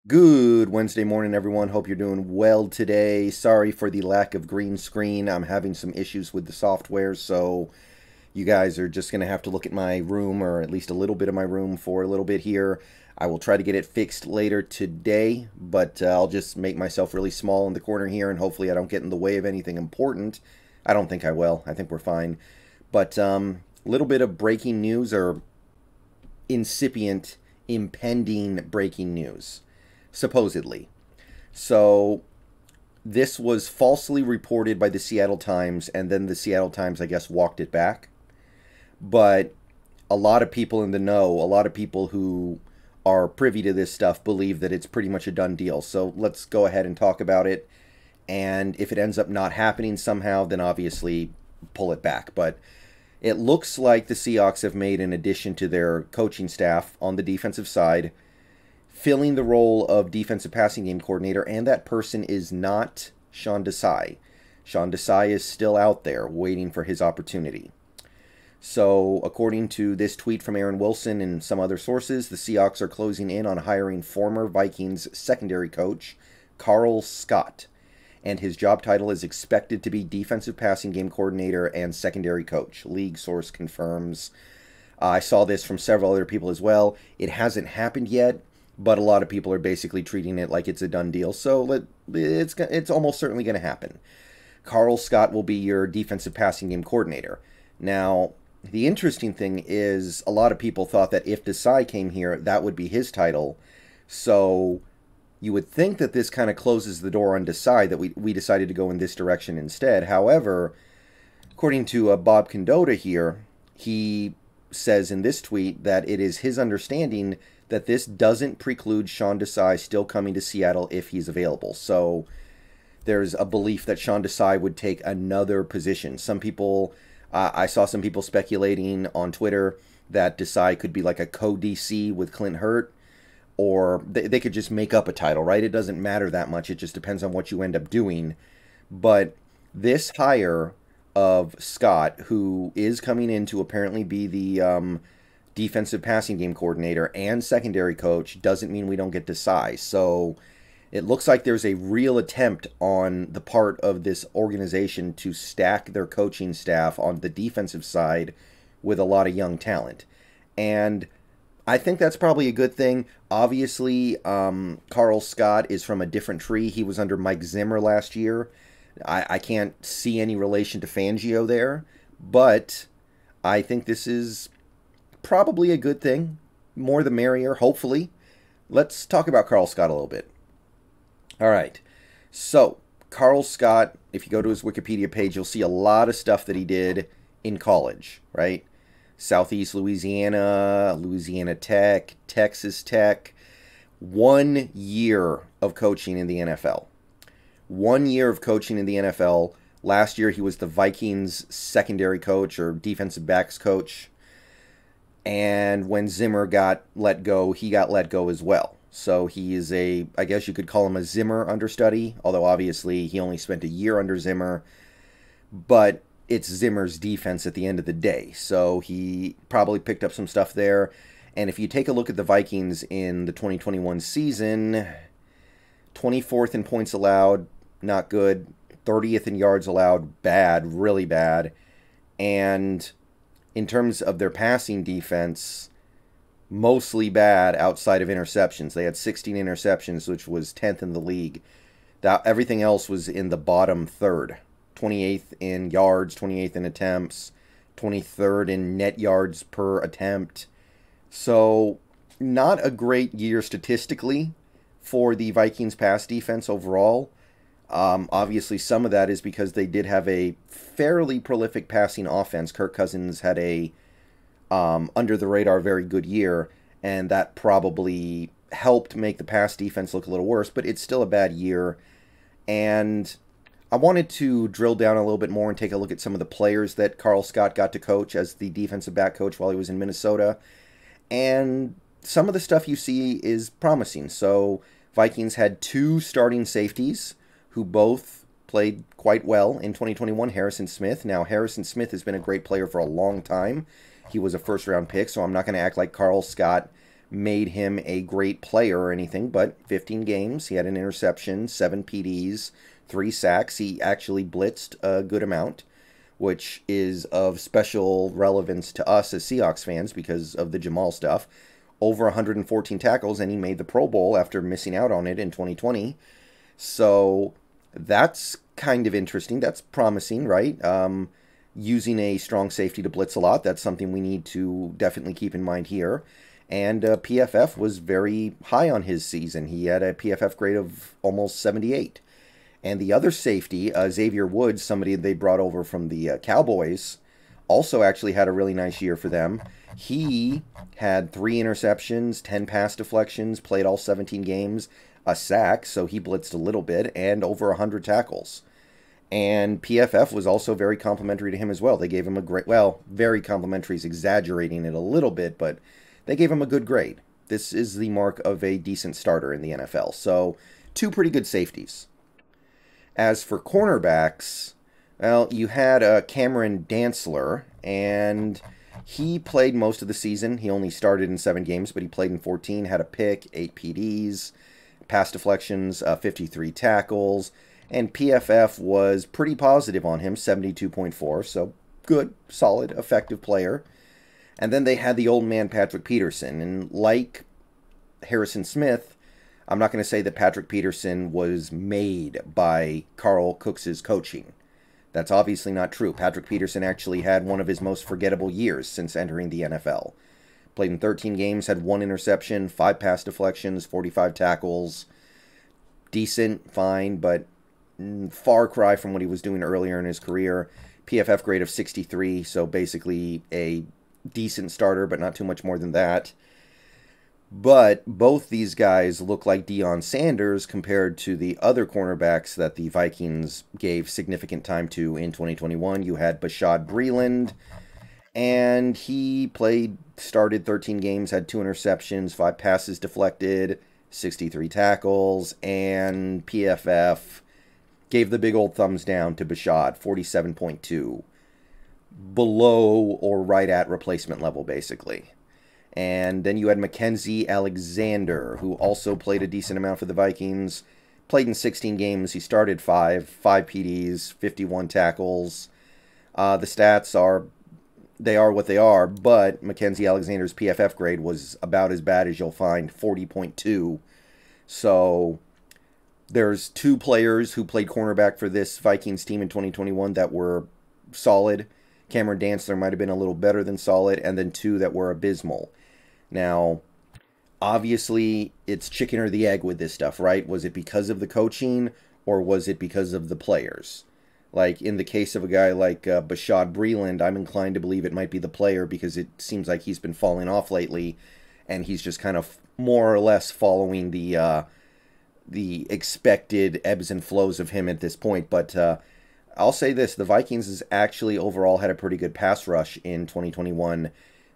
Good Wednesday morning, everyone. Hope you're doing well today. Sorry for the lack of green screen. I'm having some issues with the software, so you guys are just going to have to look at my room, or at least a little bit of my room for a little bit here. I will try to get it fixed later today, but I'll just make myself really small in the corner here, and hopefully I don't get in the way of anything important. I don't think I will. I think we're fine. But a little bit of breaking news, or incipient, impending breaking news supposedly. So this was falsely reported by the Seattle Times, and then the Seattle Times, I guess, walked it back. But a lot of people in the know, a lot of people who are privy to this stuff, believe that it's pretty much a done deal. So let's go ahead and talk about it. And if it ends up not happening somehow, then obviously pull it back. But it looks like the Seahawks have made an addition to their coaching staff on the defensive side, filling the role of defensive passing game coordinator, and that person is not Sean Desai. Sean Desai is still out there waiting for his opportunity. So, according to this tweet from Aaron Wilson and some other sources, the Seahawks are closing in on hiring former Vikings secondary coach Karl Scott, and his job title is expected to be defensive passing game coordinator and secondary coach. League source confirms. I saw this from several other people as well. It hasn't happened yet, but a lot of people are basically treating it like it's a done deal. So it's almost certainly going to happen. Karl Scott will be your defensive passing game coordinator. Now, the interesting thing is a lot of people thought that if Desai came here, that would be his title. So you would think that this kind of closes the door on Desai, that we decided to go in this direction instead. However, according to Bob Condota here, he says in this tweet that it is his understanding that this doesn't preclude Sean Desai still coming to Seattle if he's available. So there's a belief that Sean Desai would take another position. Some people, I saw some people speculating on Twitter that Desai could be like a co-DC with Clint Hurt, or they could just make up a title, right? It doesn't matter that much. It just depends on what you end up doing. But this hire of Scott, who is coming in to apparently be the defensive passing game coordinator and secondary coach, doesn't mean we don't get Desai. So it looks like there's a real attempt on the part of this organization to stack their coaching staff on the defensive side with a lot of young talent. And I think that's probably a good thing. Obviously, Karl Scott is from a different tree. He was under Mike Zimmer last year. I can't see any relation to Fangio there, but I think this is probably a good thing. More the merrier, hopefully. Let's talk about Karl Scott a little bit. All right. So, Karl Scott, if you go to his Wikipedia page, you'll see a lot of stuff that he did in college, right? Southeast Louisiana, Louisiana Tech, Texas Tech. 1 year of coaching in the NFL. 1 year of coaching in the NFL. Last year, he was the Vikings secondary coach or defensive backs coach. And when Zimmer got let go, he got let go as well. So he is I guess you could call him a Zimmer understudy, although obviously he only spent a year under Zimmer. But it's Zimmer's defense at the end of the day. So he probably picked up some stuff there. And if you take a look at the Vikings in the 2021 season, 24th in points allowed, not good. 30th in yards allowed, bad, really bad. And in terms of their passing defense, mostly bad outside of interceptions. They had 16 interceptions, which was 10th in the league. Everything else was in the bottom third. 28th in yards, 28th in attempts, 23rd in net yards per attempt. So, not a great year statistically for the Vikings pass defense overall. Obviously, some of that is because they did have a fairly prolific passing offense. Kirk Cousins had a under-the-radar very good year, and that probably helped make the pass defense look a little worse, but it's still a bad year. And I wanted to drill down a little bit more and take a look at some of the players that Karl Scott got to coach as the defensive back coach while he was in Minnesota. And some of the stuff you see is promising. So Vikings had 2 starting safeties who both played quite well in 2021. Harrison Smith. Now, Harrison Smith has been a great player for a long time. He was a first-round pick, so I'm not going to act like Karl Scott made him a great player or anything, but 15 games, he had an interception, 7 PDs, 3 sacks. He actually blitzed a good amount, which is of special relevance to us as Seahawks fans because of the Jamal stuff. Over 114 tackles, and he made the Pro Bowl after missing out on it in 2020. So that's kind of interesting. That's promising, right? Using a strong safety to blitz a lot, that's something we need to definitely keep in mind here. And PFF was very high on his season. He had a PFF grade of almost 78. And the other safety, Xavier Woods, somebody they brought over from the Cowboys, also actually had a really nice year for them. He had 3 interceptions, 10 pass deflections, played all 17 games, a sack, so he blitzed a little bit, and over 100 tackles. And PFF was also very complimentary to him as well. They gave him a great, well, very complimentary is exaggerating it a little bit, but they gave him a good grade. This is the mark of a decent starter in the NFL. So 2 pretty good safeties. As for cornerbacks, well, you had Cameron Dantzler, and he played most of the season. He only started in 7 games, but he played in 14, had a pick, 8 PDs, pass deflections, 53 tackles, and PFF was pretty positive on him, 72.4, so good, solid, effective player. And then they had the old man Patrick Peterson, and like Harrison Smith, I'm not going to say that Patrick Peterson was made by Carl Cook's coaching. That's obviously not true. Patrick Peterson actually had one of his most forgettable years since entering the NFL. Played in 13 games, had 1 interception, 5 pass deflections, 45 tackles. Decent, fine, but far cry from what he was doing earlier in his career. PFF grade of 63, so basically a decent starter, but not too much more than that. But both these guys look like Deion Sanders compared to the other cornerbacks that the Vikings gave significant time to in 2021. You had Bashaud Breeland, and he started 13 games, had 2 interceptions, 5 passes deflected, 63 tackles, and PFF gave the big old thumbs down to Bashaud, 47.2. Below or right at replacement level, basically. And then you had Mackenzie Alexander, who also played a decent amount for the Vikings. Played in 16 games. He started 5 PDs, 51 tackles. The stats are what they are, but Mackenzie Alexander's PFF grade was about as bad as you'll find, 40.2. So there's 2 players who played cornerback for this Vikings team in 2021 that were solid. Cameron Dantzler might have been a little better than solid, and then 2 that were abysmal. Now, obviously, it's chicken or the egg with this stuff, right? Was it because of the coaching, or was it because of the players? Like, in the case of a guy like Bashaud Breeland, I'm inclined to believe it might be the player because it seems like he's been falling off lately, and he's just kind of more or less following the expected ebbs and flows of him at this point. But I'll say this, the Vikings has actually overall had a pretty good pass rush in 2021.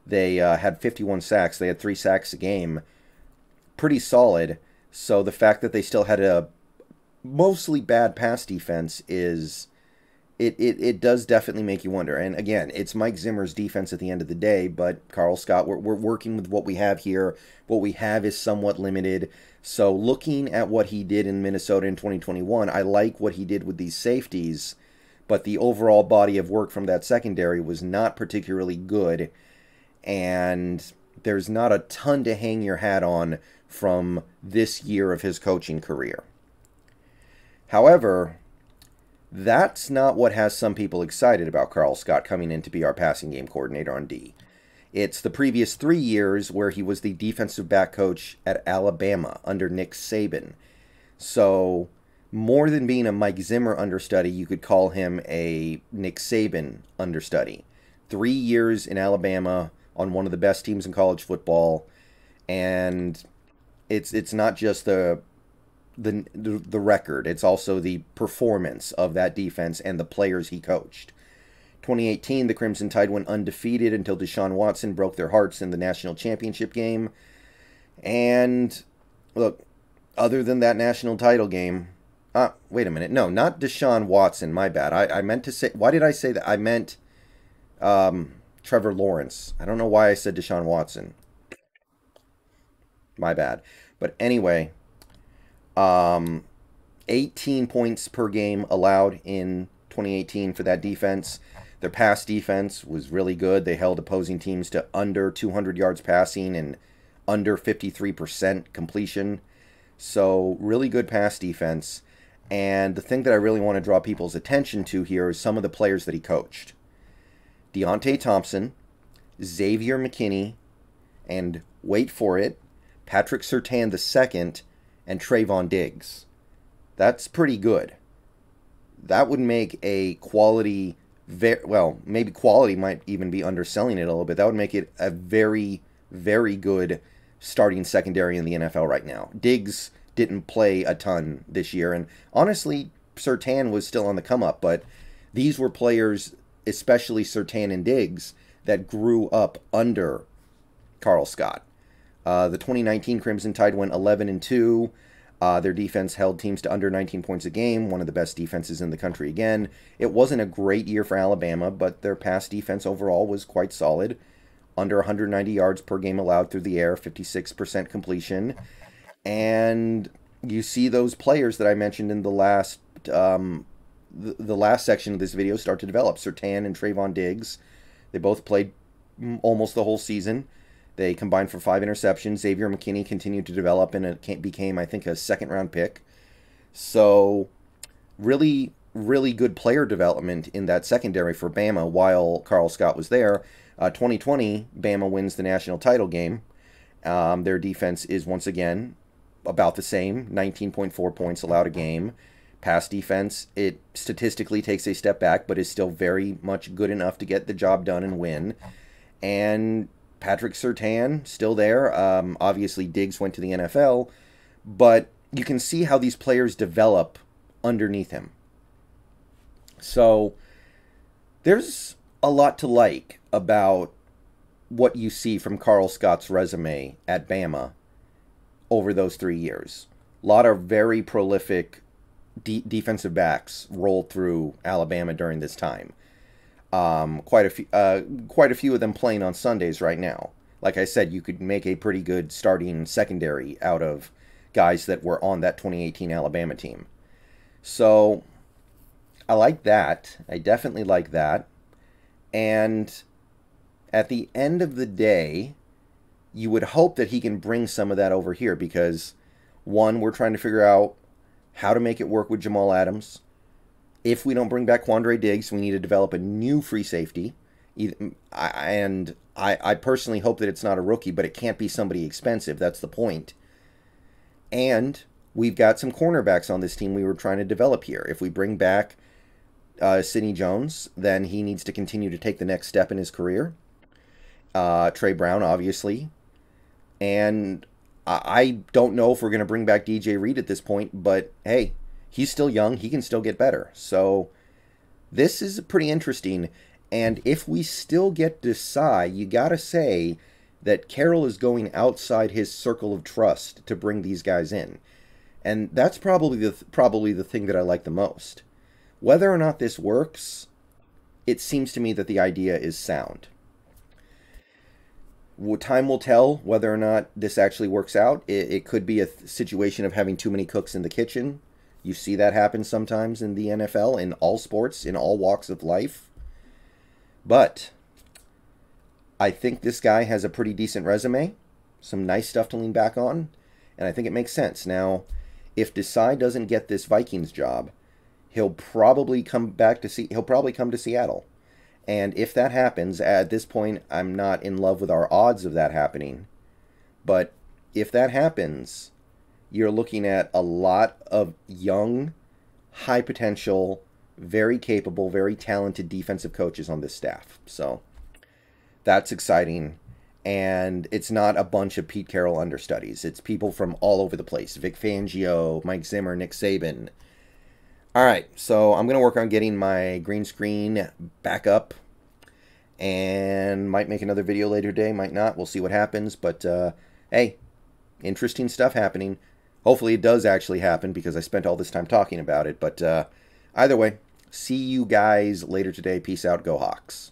They had 51 sacks. They had 3 sacks a game. Pretty solid. So the fact that they still had a mostly bad pass defense is... It does definitely make you wonder. And again, it's Mike Zimmer's defense at the end of the day, but Karl Scott, we're working with what we have here. What we have is somewhat limited. So looking at what he did in Minnesota in 2021, I like what he did with these safeties, but the overall body of work from that secondary was not particularly good. And there's not a ton to hang your hat on from this year of his coaching career. However, that's not what has some people excited about Karl Scott coming in to be our passing game coordinator on D. It's the previous 3 years where he was the defensive back coach at Alabama under Nick Saban. So, more than being a Mike Zimmer understudy, you could call him a Nick Saban understudy. 3 years in Alabama on one of the best teams in college football, and it's not just the record, it's also the performance of that defense and the players he coached. 2018, the Crimson Tide went undefeated until Deshaun Watson broke their hearts in the national championship game. And look, other than that national title game, wait a minute, no, not Deshaun Watson, my bad. I meant to say, why did I say that? I meant Trevor Lawrence. I don't know why I said Deshaun Watson. My bad. But anyway, 18 points per game allowed in 2018 for that defense. Their pass defense was really good. They held opposing teams to under 200 yards passing and under 53% completion. So really good pass defense. And the thing that I really want to draw people's attention to here is some of the players that he coached. Deontay Thompson, Xavier McKinney, and wait for it, Patrick Surtain II, and Trayvon Diggs. That's pretty good. That would make a quality, well, maybe quality might even be underselling it a little bit. That would make it a very, very good starting secondary in the NFL right now. Diggs didn't play a ton this year, and honestly, Surtain was still on the come up, but these were players, especially Surtain and Diggs, that grew up under Karl Scott. The 2019 Crimson Tide went 11-2. Their defense held teams to under 19 points a game, one of the best defenses in the country again. It wasn't a great year for Alabama, but their pass defense overall was quite solid. Under 190 yards per game allowed through the air, 56% completion. And you see those players that I mentioned in the last section of this video start to develop. Surtain and Trayvon Diggs, they both played almost the whole season. They combined for 5 interceptions. Xavier McKinney continued to develop and it became, I think, a second-round pick. So really, really good player development in that secondary for Bama while Karl Scott was there. 2020, Bama wins the national title game. Their defense is once again about the same, 19.4 points allowed a game. Pass defense, it statistically takes a step back, but is still very much good enough to get the job done and win. And Patrick Surtain, still there. Obviously, Diggs went to the NFL, but you can see how these players develop underneath him. So there's a lot to like about what you see from Karl Scott's resume at Bama over those 3 years. A lot of very prolific defensive backs rolled through Alabama during this time. Quite a few of them playing on Sundays right now. Like I said, you could make a pretty good starting secondary out of guys that were on that 2018 Alabama team. So I like that. I definitely like that. And at the end of the day, you would hope that he can bring some of that over here because, one, we're trying to figure out how to make it work with Jamal Adams. If we don't bring back Quandre Diggs, we need to develop a new free safety. And I personally hope that it's not a rookie, but it can't be somebody expensive. That's the point. And we've got some cornerbacks on this team we were trying to develop here. If we bring back Sidney Jones, then he needs to continue to take the next step in his career. Trey Brown, obviously. And I don't know if we're going to bring back DJ Reed at this point, but hey, he's still young. He can still get better. So this is pretty interesting. And if we still get Desai, you got to say that Carroll is going outside his circle of trust to bring these guys in. And that's probably the thing that I like the most. Whether or not this works, it seems to me that the idea is sound. Time will tell whether or not this actually works out. It could be a situation of having too many cooks in the kitchen. You see that happen sometimes in the NFL, in all sports, in all walks of life. But I think this guy has a pretty decent resume, some nice stuff to lean back on, and I think it makes sense. Now, if Desai doesn't get this Vikings job, he'll probably come to Seattle. And if that happens, at this point, I'm not in love with our odds of that happening. But if that happens, you're looking at a lot of young, high potential, very capable, very talented defensive coaches on this staff. So that's exciting. And it's not a bunch of Pete Carroll understudies. It's people from all over the place. Vic Fangio, Mike Zimmer, Nick Saban. All right, so I'm going to work on getting my green screen back up and might make another video later today, might not. We'll see what happens, but hey, interesting stuff happening. Hopefully it does actually happen because I spent all this time talking about it, but either way, see you guys later today. Peace out. Go Hawks.